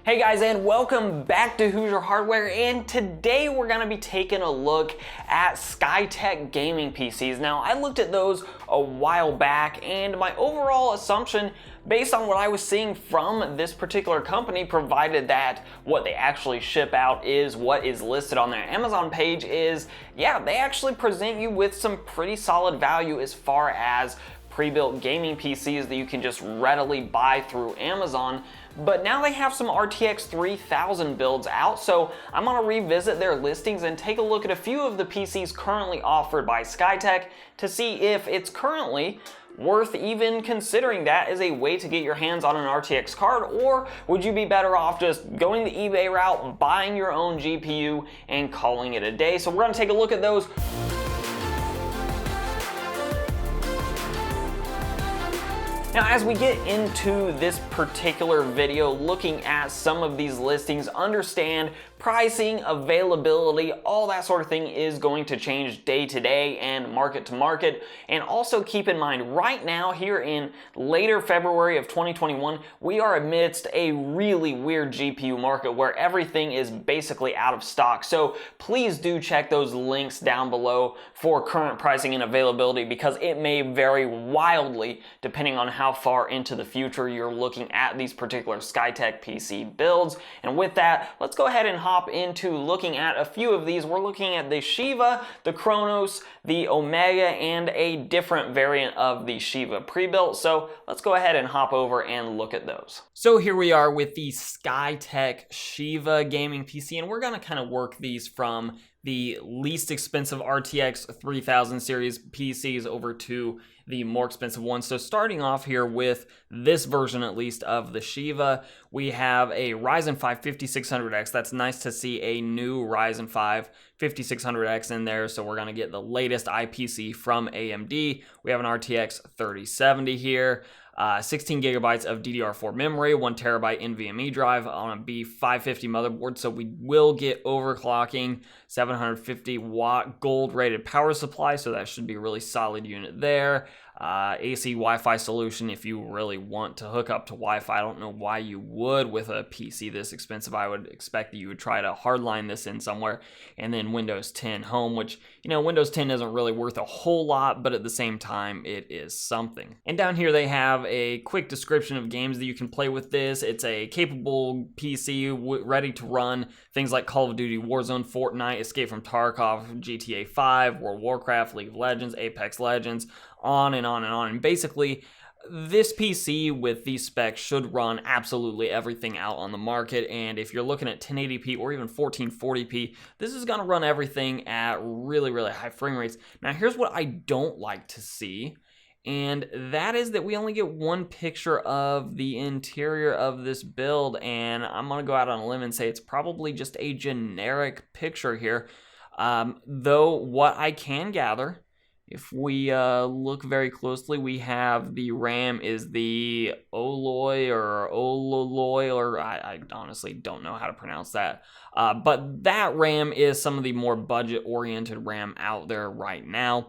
Hey guys, and welcome back to Hoosier Hardware, and today we're going to be taking a look at Skytech gaming PCs. Now, I looked at those a while back, and my overall assumption based on what I was seeing from this particular company, provided that what they actually ship out is what is listed on their Amazon page, is, yeah, they actually present you with some pretty solid value as far as pre-built gaming PCs that you can just readily buy through Amazon. But now they have some RTX 3000 builds out, so I'm going to revisit their listings and take a look at a few of the PCs currently offered by Skytech to see if it's currently worth even considering that as a way to get your hands on an RTX card, or would you be better off just going the eBay route, buying your own GPU, and calling it a day? So we're going to take a look at those. Now, as we get into this particular video, looking at some of these listings, understand pricing, availability, all that sort of thing is going to change day to day and market to market. And also keep in mind, right now here in later February of 2021, we are amidst a really weird GPU market where everything is basically out of stock. So please do check those links down below for current pricing and availability, because it may vary wildly depending on how far into the future you're looking at these particular Skytech PC builds. And with that, let's go ahead and hop into looking at a few of these. We're looking at the Shiva, the Chronos, the Omega, and a different variant of the Shiva pre-built. So let's go ahead and hop over and look at those. So here we are with the Skytech Shiva gaming PC, and we're going to kind of work these from the least expensive RTX 3000 series PCs over to the more expensive ones. So starting off here with this version, at least, of the Shiva, we have a Ryzen 5 5600X. That's nice to see a new Ryzen 5 5600X in there. So we're going to get the latest IPC from AMD. We have an RTX 3070 here. 16 gigabytes of DDR4 memory, 1 terabyte NVMe drive on a B550 motherboard, so we will get overclocking, 750 watt gold rated power supply, so that should be a really solid unit there. AC Wi-Fi solution if you really want to hook up to Wi-Fi. I don't know why you would with a PC this expensive. I would expect that you would try to hardline this in somewhere. And then Windows 10 Home, which, you know, Windows 10 isn't really worth a whole lot, but at the same time, it is something. And down here they have a quick description of games that you can play with this. It's a capable PC ready to run things like Call of Duty, Warzone, Fortnite, Escape from Tarkov, GTA 5, World of Warcraft, League of Legends, Apex Legends, on and on and on. And basically, this PC with these specs should run absolutely everything out on the market. And if you're looking at 1080p or even 1440p, this is going to run everything at really, really high frame rates. Now, here's what I don't like to see, and that is that we only get one picture of the interior of this build, and I'm going to go out on a limb and say it's probably just a generic picture here. Though what I can gather, if we look very closely, we have the RAM is the Oloy or Ololoy, or I honestly don't know how to pronounce that. But that RAM is some of the more budget-oriented RAM out there right now.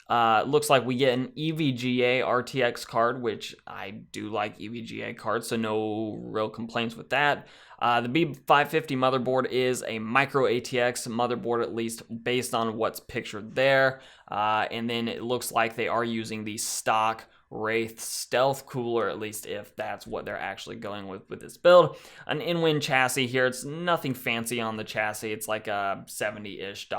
Looks like we get an EVGA RTX card, which I do like EVGA cards, so no real complaints with that. The B550 motherboard is a micro ATX motherboard, at least based on what's pictured there. And then it looks like they are using the stock Wraith stealth cooler, at least if that's what they're actually going with this build. An in-win chassis here. It's nothing fancy on the chassis. It's like a $70-ish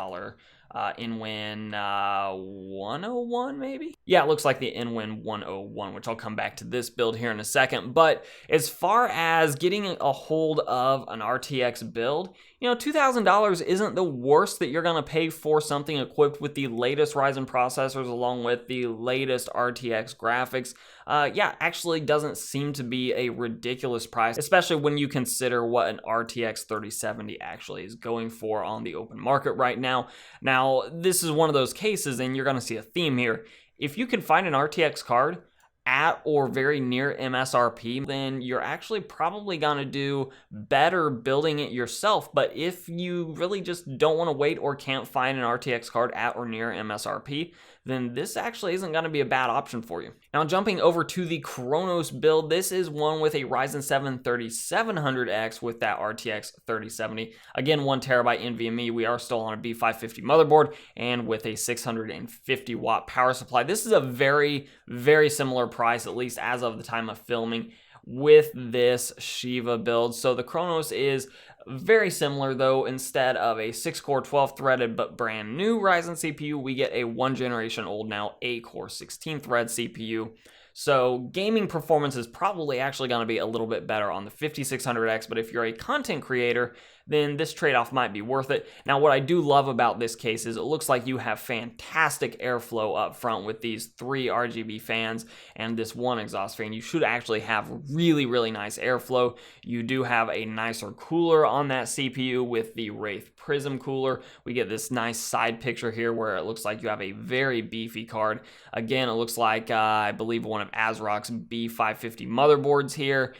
InWin 101 maybe? Yeah, it looks like the InWin 101, which I'll come back to this build here in a second. But as far as getting a hold of an RTX build, you know, $2,000 isn't the worst that you're going to pay for something equipped with the latest Ryzen processors along with the latest RTX graphics. Yeah, actually doesn't seem to be a ridiculous price, especially when you consider what an RTX 3070 actually is going for on the open market right now. Now, this is one of those cases, and you're going to see a theme here. If you can find an RTX card at or very near MSRP, then you're actually probably going to do better building it yourself. But if you really just don't want to wait or can't find an RTX card at or near MSRP, then this actually isn't going to be a bad option for you. Now jumping over to the Chronos build, this is one with a Ryzen 7 3700X with that RTX 3070. Again, 1TB NVMe. We are still on a B550 motherboard and with a 650 watt power supply. This is a very, very similar price, at least as of the time of filming, with this Shiva build. So the Chronos is very similar, though. Instead of a 6-core 12-threaded but brand new Ryzen CPU, we get a 1 generation old now 8-core 16-thread CPU. So gaming performance is probably actually going to be a little bit better on the 5600X, but if you're a content creator, then this trade-off might be worth it. Now, what I do love about this case is it looks like you have fantastic airflow up front with these 3 RGB fans and this 1 exhaust fan. You should actually have really, really nice airflow. You do have a nicer cooler on that CPU with the Wraith Prism cooler. We get this nice side picture here where it looks like you have a very beefy card. Again, it looks like, I believe, one of ASRock's B550 motherboards here.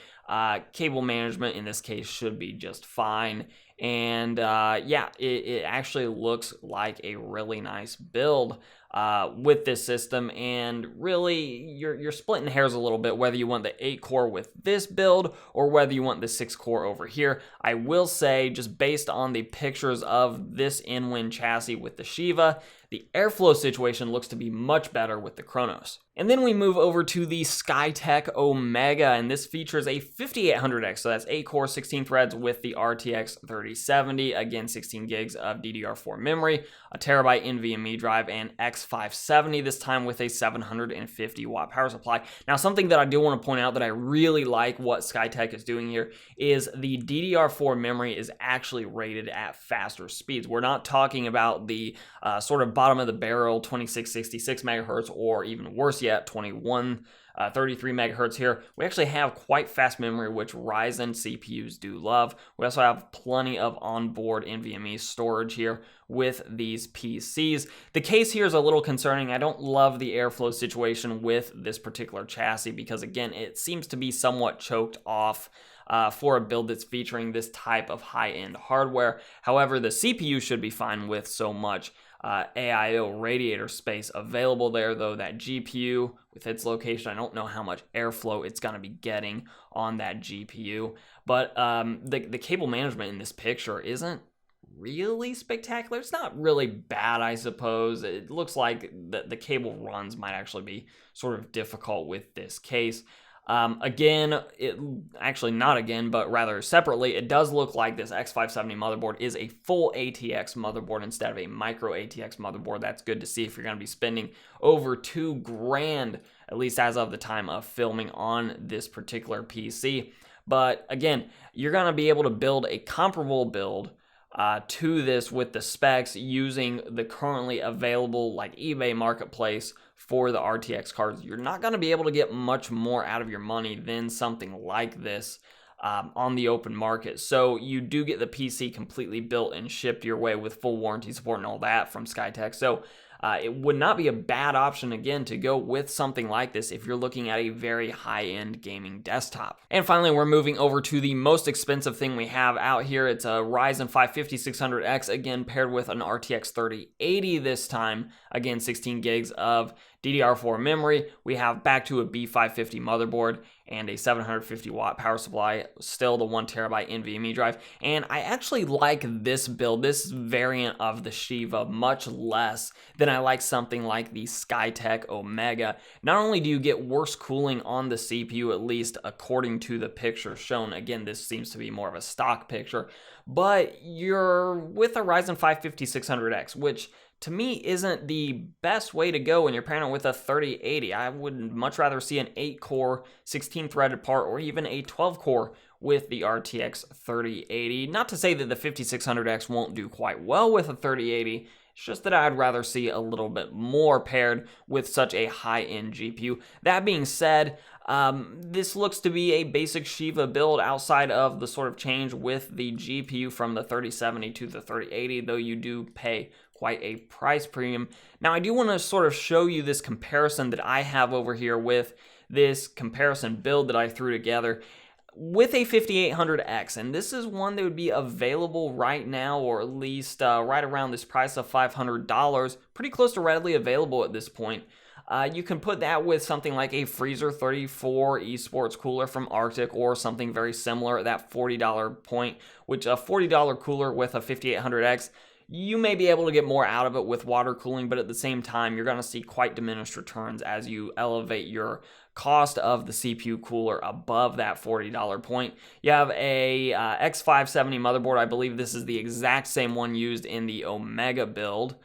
Cable management in this case should be just fine. And yeah, it actually looks like a really nice build with this system. And really, you're splitting hairs a little bit whether you want the 8-core with this build or whether you want the 6-core over here. I will say, just based on the pictures of this in-wind chassis with the Shiva, the airflow situation looks to be much better with the Chronos. And then we move over to the Skytech Omega, and this features a 5800X, so that's 8-core, 16 threads with the RTX 3070, again 16 gigs of DDR4 memory, a terabyte NVMe drive, and X570, this time with a 750 watt power supply. Now, something that I do want to point out that I really like what Skytech is doing here is the DDR4 memory is actually rated at faster speeds. We're not talking about the sort of bottom of the barrel 2666 megahertz, or even worse yet, 2133 megahertz here. We actually have quite fast memory, which Ryzen CPUs do love. We also have plenty of onboard NVMe storage here with these PCs. The case here is a little concerning. I don't love the airflow situation with this particular chassis because, again, it seems to be somewhat choked off for a build that's featuring this type of high-end hardware. However, the CPU should be fine with so much AIO radiator space available there, though that GPU with its location, I don't know how much airflow it's going to be getting on that GPU. But the cable management in this picture isn't really spectacular. It's not really bad, I suppose. It looks like the cable runs might actually be sort of difficult with this case. Again, actually not again, but rather separately, it does look like this X570 motherboard is a full ATX motherboard instead of a micro ATX motherboard. That's good to see if you're going to be spending over $2,000, at least as of the time of filming on this particular PC. But again, you're going to be able to build a comparable build to this with the specs using the currently available like eBay marketplace for the RTX cards. You're not going to be able to get much more out of your money than something like this on the open market. So you do get the PC completely built and shipped your way with full warranty support and all that from Skytech. So it would not be a bad option, again, to go with something like this if you're looking at a very high-end gaming desktop. And finally, we're moving over to the most expensive thing we have out here. It's a Ryzen 5 5600X, again, paired with an RTX 3080 this time. Again, 16 gigs of DDR4 memory. We have back to a B550 motherboard and a 750 watt power supply, still the 1 terabyte NVMe drive. And I actually like this build, this variant of the Shiva, much less than I like something like the Skytech Omega. Not only do you get worse cooling on the CPU, at least according to the picture shown, again, this seems to be more of a stock picture, but you're with a Ryzen 5 5600X, which to me isn't the best way to go when you're pairing it with a 3080. I would much rather see an 8-core, 16-threaded part, or even a 12-core with the RTX 3080. Not to say that the 5600X won't do quite well with a 3080, it's just that I'd rather see a little bit more paired with such a high-end GPU. That being said, this looks to be a basic Shiva build outside of the sort of change with the GPU from the 3070 to the 3080, though you do pay quite a price premium. Now, I do want to sort of show you this comparison that I have over here with this comparison build that I threw together. with a 5800X, and this is one that would be available right now, or at least right around this price of $500, pretty close to readily available at this point. You can put that with something like a Freezer 34 esports cooler from Arctic, or something very similar at that $40 point, which a $40 cooler with a 5800X, you may be able to get more out of it with water cooling, but at the same time, you're going to see quite diminished returns as you elevate your cost of the CPU cooler above that $40 point. You have a X570 motherboard. I believe this is the exact same one used in the Omega build.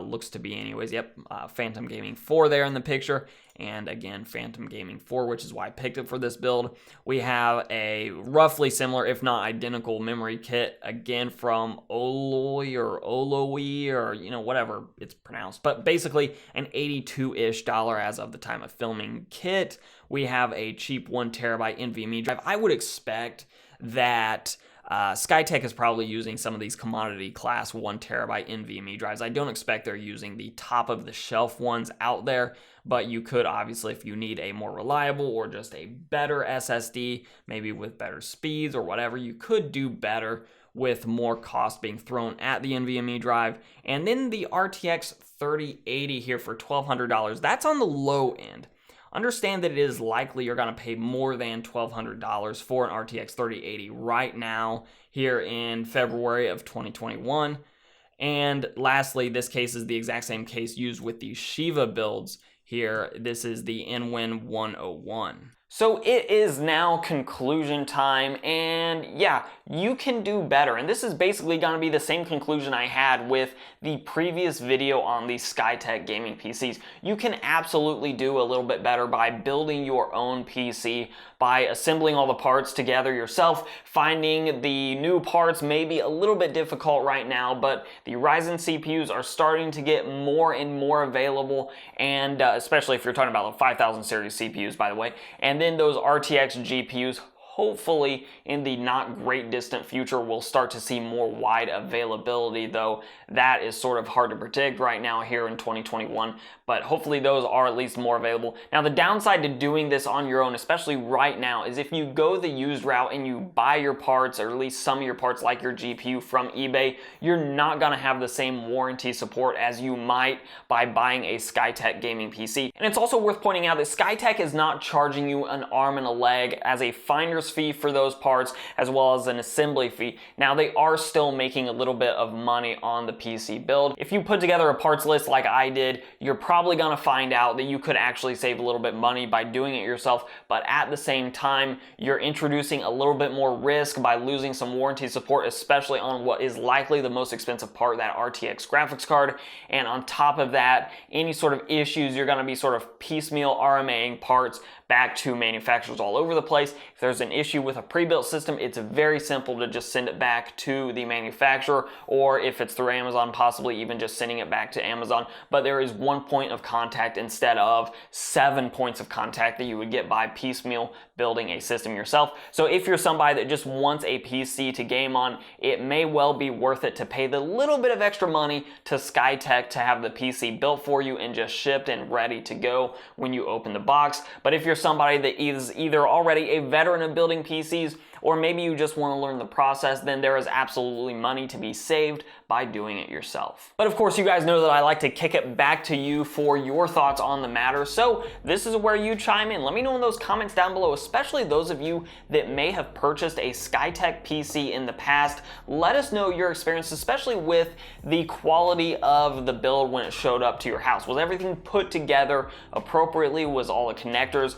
Looks to be anyways. Yep, Phantom Gaming 4 there in the picture, and again Phantom Gaming 4, which is why I picked it for this build. We have a roughly similar, if not identical, memory kit, again from Oloy or you know, whatever it's pronounced, but basically an $82-ish as of the time of filming kit. We have a cheap 1TB NVMe drive. I would expect that Skytech is probably using some of these commodity class 1TB NVMe drives. I don't expect they're using the top of the shelf ones out there, but you could obviously, if you need a more reliable or just a better SSD, maybe with better speeds or whatever, you could do better with more cost being thrown at the NVMe drive. And then the RTX 3080 here for $1,200, that's on the low end. Understand that it is likely you're going to pay more than $1,200 for an RTX 3080 right now here in February of 2021. And lastly, this case is the exact same case used with the Shiva builds here. This is the NWin 101. So it is now conclusion time, and yeah, you can do better. And this is basically going to be the same conclusion I had with the previous video on the Skytech gaming PCs. You can absolutely do a little bit better by building your own PC, by assembling all the parts together yourself. Finding the new parts may be a little bit difficult right now, but the Ryzen CPUs are starting to get more and more available, and especially if you're talking about the 5000 series CPUs, by the way. And then those RTX GPUs, hopefully in the not great distant future, we'll start to see more wide availability, though that is sort of hard to predict right now here in 2021, but hopefully those are at least more available. Now, the downside to doing this on your own, especially right now, is if you go the used route and you buy your parts, or at least some of your parts like your GPU from eBay, you're not gonna have the same warranty support as you might by buying a Skytech gaming PC. And it's also worth pointing out that Skytech is not charging you an arm and a leg as a finder's fee for those parts, as well as an assembly fee. Now, they are still making a little bit of money on the PC build. If you put together a parts list like I did, you're probably gonna find out that you could actually save a little bit of money by doing it yourself, but at the same time, you're introducing a little bit more risk by losing some warranty support, especially on what is likely the most expensive part, that RTX graphics card. And on top of that, any sort of issues, you're gonna be sort of piecemeal RMAing parts back to manufacturers all over the place. If there's an issue with a pre-built system, it's very simple to just send it back to the manufacturer, or if it's through Amazon, possibly even just sending it back to Amazon. But there is one point of contact instead of 7 points of contact that you would get by piecemeal building a system yourself. So if you're somebody that just wants a PC to game on, it may well be worth it to pay the little bit of extra money to Skytech to have the PC built for you and just shipped and ready to go when you open the box. But if you're somebody that is either already a veteran of building PCs, or maybe you just want to learn the process, then there is absolutely money to be saved by doing it yourself. But of course, you guys know that I like to kick it back to you for your thoughts on the matter, so this is where you chime in. Let me know in those comments down below, especially those of you that may have purchased a Skytech PC in the past. Let us know your experience, especially with the quality of the build when it showed up to your house. Was everything put together appropriately? Was all the connectors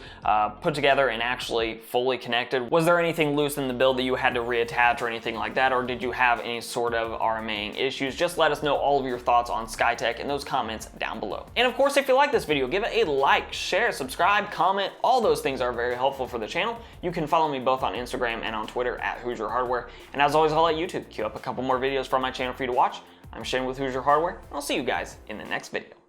put together and actually fully connected? Was there anything loose in the build that you had to reattach or anything like that, or did you have any sort of RMAing issues? Just let us know all of your thoughts on Skytech in those comments down below. And of course, if you like this video, give it a like, share, subscribe, comment. All those things are very helpful for the channel. You can follow me both on Instagram and on Twitter at Hoosier Hardware. And as always, I'll let YouTube queue up a couple more videos from my channel for you to watch. I'm Shane with Hoosier Hardware, and I'll see you guys in the next video.